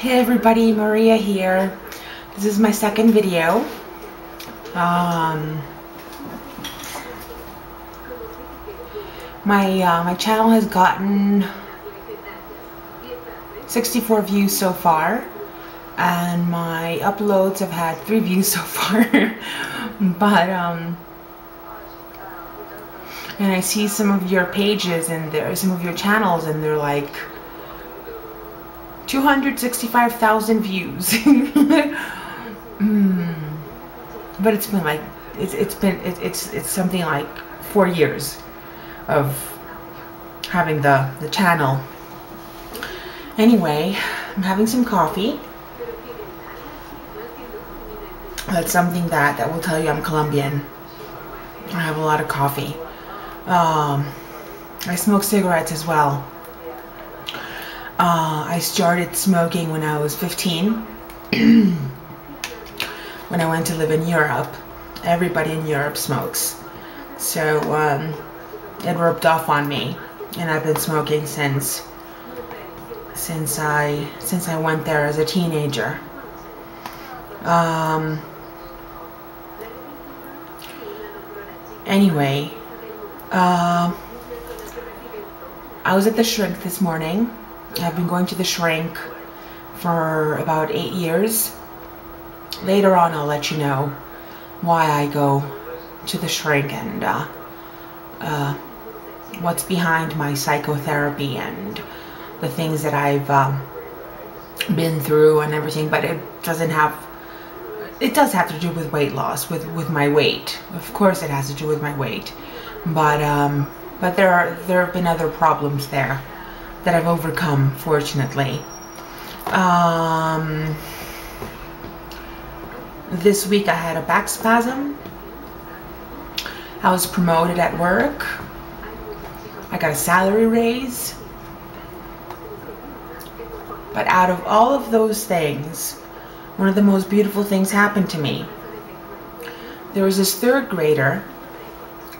Hey everybody, Maria here. This is my second video. My channel has gotten 64 views so far, and my uploads have had 3 views so far. But and I see some of your pages and some of your channels, and they're like 265,000 views. But it's been like it's something like 4 years of having the channel. Anyway, I'm having some coffee. That's something that will tell you I'm Colombian. I have a lot of coffee. I smoke cigarettes as well. I started smoking when I was 15. When I went to live in Europe. Everybody in Europe smokes. So it rubbed off on me, and I've been smoking since I went there as a teenager. Anyway, I was at the shrink this morning. I've been going to the shrink for about 8 years. Later on, I'll let you know why I go to the shrink and what's behind my psychotherapy and the things that I've been through and everything. But it does have to do with weight loss, with my weight. Of course, it has to do with my weight. But there have been other problems there that I've overcome, fortunately. This week I had a back spasm. I was promoted at work. I got a salary raise. But out of all of those things, one of the most beautiful things happened to me. There was this 3rd grader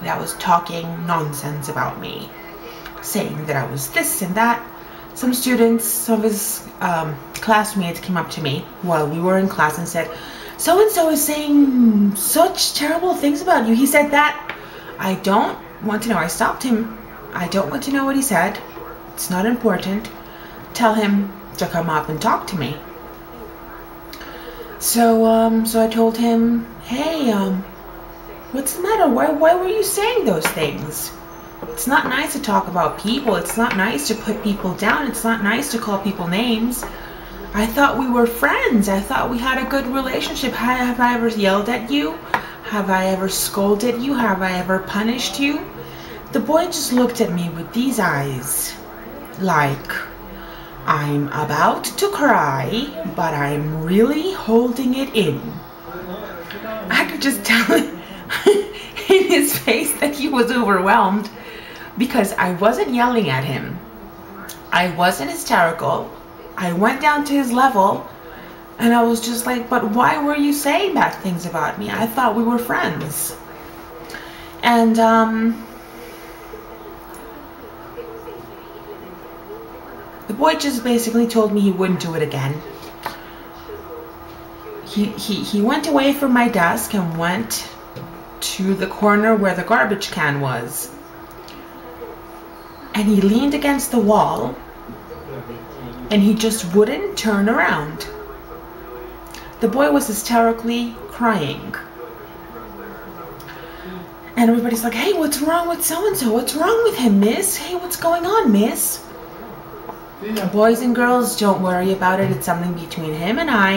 that was talking nonsense about me, saying that I was this and that. Some students, some of his classmates came up to me while we were in class and said, "So-and-so is saying such terrible things about you. He said that." I don't want to know. I stopped him. I don't want to know what he said. It's not important. Tell him to come up and talk to me. So I told him, "Hey, what's the matter? Why were you saying those things? It's not nice to talk about people. It's not nice to put people down. It's not nice to call people names. I thought we were friends. I thought we had a good relationship. Have I ever yelled at you? Have I ever scolded you? Have I ever punished you?" The boy just looked at me with these eyes like I'm about to cry, but I'm really holding it in. I could just tell in his face that he was overwhelmed, because I wasn't yelling at him. I wasn't hysterical. I went down to his level, and I was just like, "But why were you saying bad things about me? I thought we were friends." And the boy just basically told me he wouldn't do it again. He went away from my desk and went to the corner where the garbage can was. And he leaned against the wall, and he just wouldn't turn around. The boy was hysterically crying. And everybody's like, "Hey, what's wrong with so-and-so? What's wrong with him, miss? Hey, what's going on, miss?" Boys and girls, don't worry about it. It's something between him and I.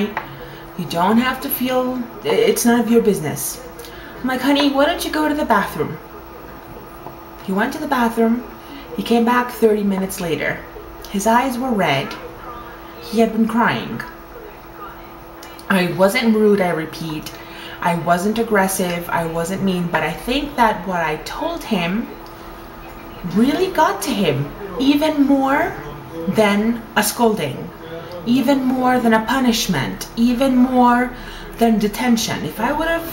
You don't have to feel, it's none of your business. I'm like, "Honey, why don't you go to the bathroom?" He went to the bathroom. He came back 30 minutes later. His eyes were red. He had been crying. I wasn't rude, I repeat. I wasn't aggressive. I wasn't mean. But I think that what I told him really got to him, even more than a scolding, even more than a punishment, even more than detention. If I would have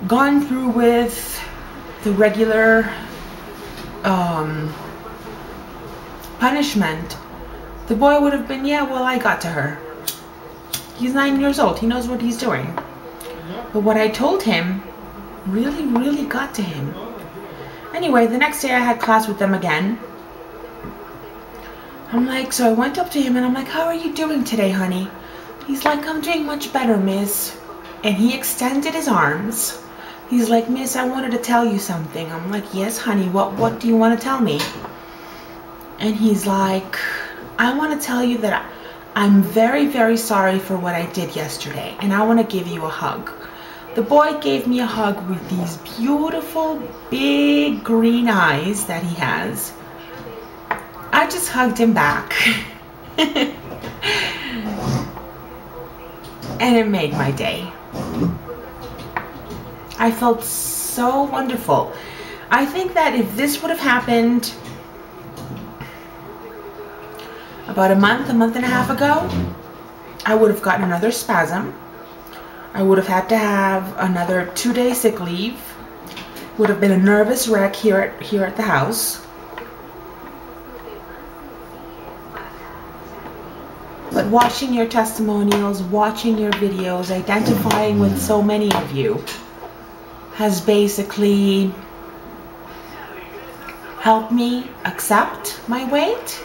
gone through with the regular punishment, the boy would have been, "Yeah, well, I got to her. He's 9 years old. He knows what he's doing. But what I told him really, really got to him. Anyway, the next day I had class with them again. I'm like, so I went up to him and I'm like, how are you doing today, honey? He's like, I'm doing much better, miss. And he extended his arms. He's like, miss, I wanted to tell you something. I'm like, yes, honey, what do you want to tell me? And he's like, I want to tell you that I'm very, very sorry for what I did yesterday. And I want to give you a hug. The boy gave me a hug with these beautiful, big green eyes that he has. I just hugged him back. And it made my day. I felt so wonderful. I think that if this would have happened about a month and a half ago, I would have gotten another spasm. I would have had to have another 2-day sick leave. Would have been a nervous wreck here at the house. But watching your testimonials, watching your videos, identifying with so many of you has basically helped me accept my weight,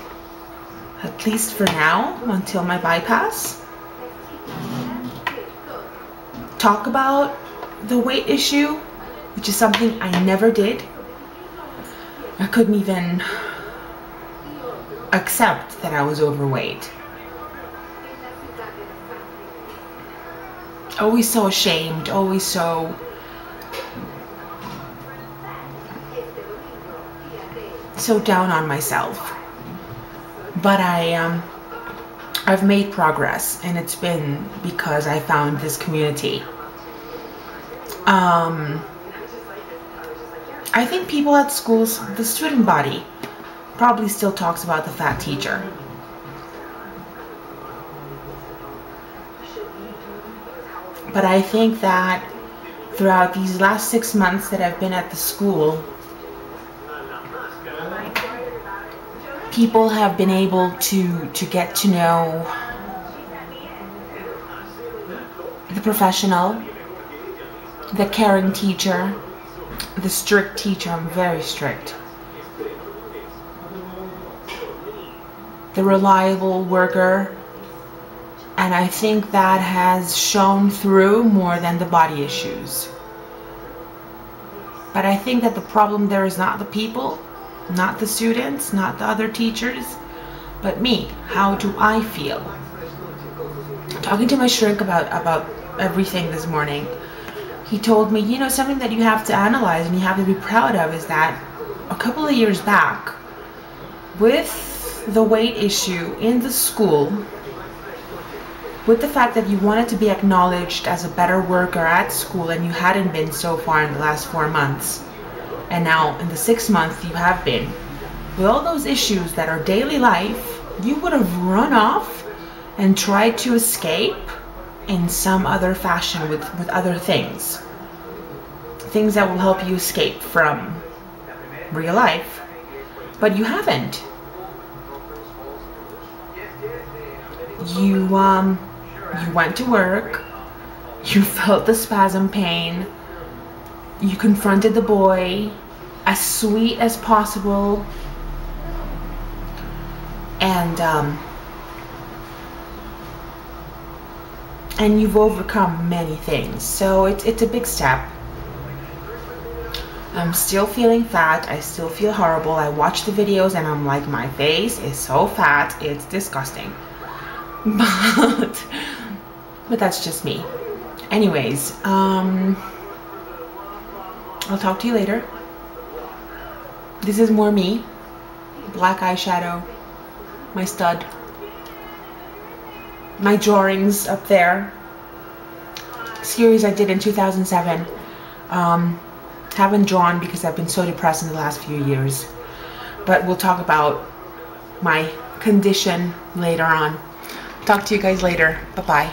at least for now, until my bypass. Talk about the weight issue, which is something I never did. I couldn't even accept that I was overweight. Always so ashamed, always so down on myself. But I've made progress, and it's been because I found this community. I think people at schools, the student body, probably still talks about the fat teacher. But I think that throughout these last 6 months that I've been at the school, people have been able to get to know the professional, the caring teacher, the strict teacher. I'm very strict. The reliable worker. And I think that has shown through more than the body issues. But I think that the problem there is not the people, not the students, not the other teachers, but me. How do I feel? Talking to my shrink about everything this morning, he told me, you know, something that you have to analyze and you have to be proud of is that a couple of years back, with the weight issue in the school, with the fact that you wanted to be acknowledged as a better worker at school and you hadn't been so far in the last 4 months, and now in the 6th month you have been, with all those issues that are daily life, you would have run off and tried to escape in some other fashion with other things. Things that will help you escape from real life. But you haven't. You went to work, you felt the spasm pain, you confronted the boy as sweet as possible, and you've overcome many things. So it's a big step. I'm still feeling fat, I still feel horrible. I watch the videos and I'm like, my face is so fat, it's disgusting. But that's just me. Anyways, I'll talk to you later. This is more me. Black eyeshadow, my stud, my drawings up there. Series I did in 2007. Haven't drawn because I've been so depressed in the last few years. But we'll talk about my condition later on. Talk to you guys later. Bye-bye.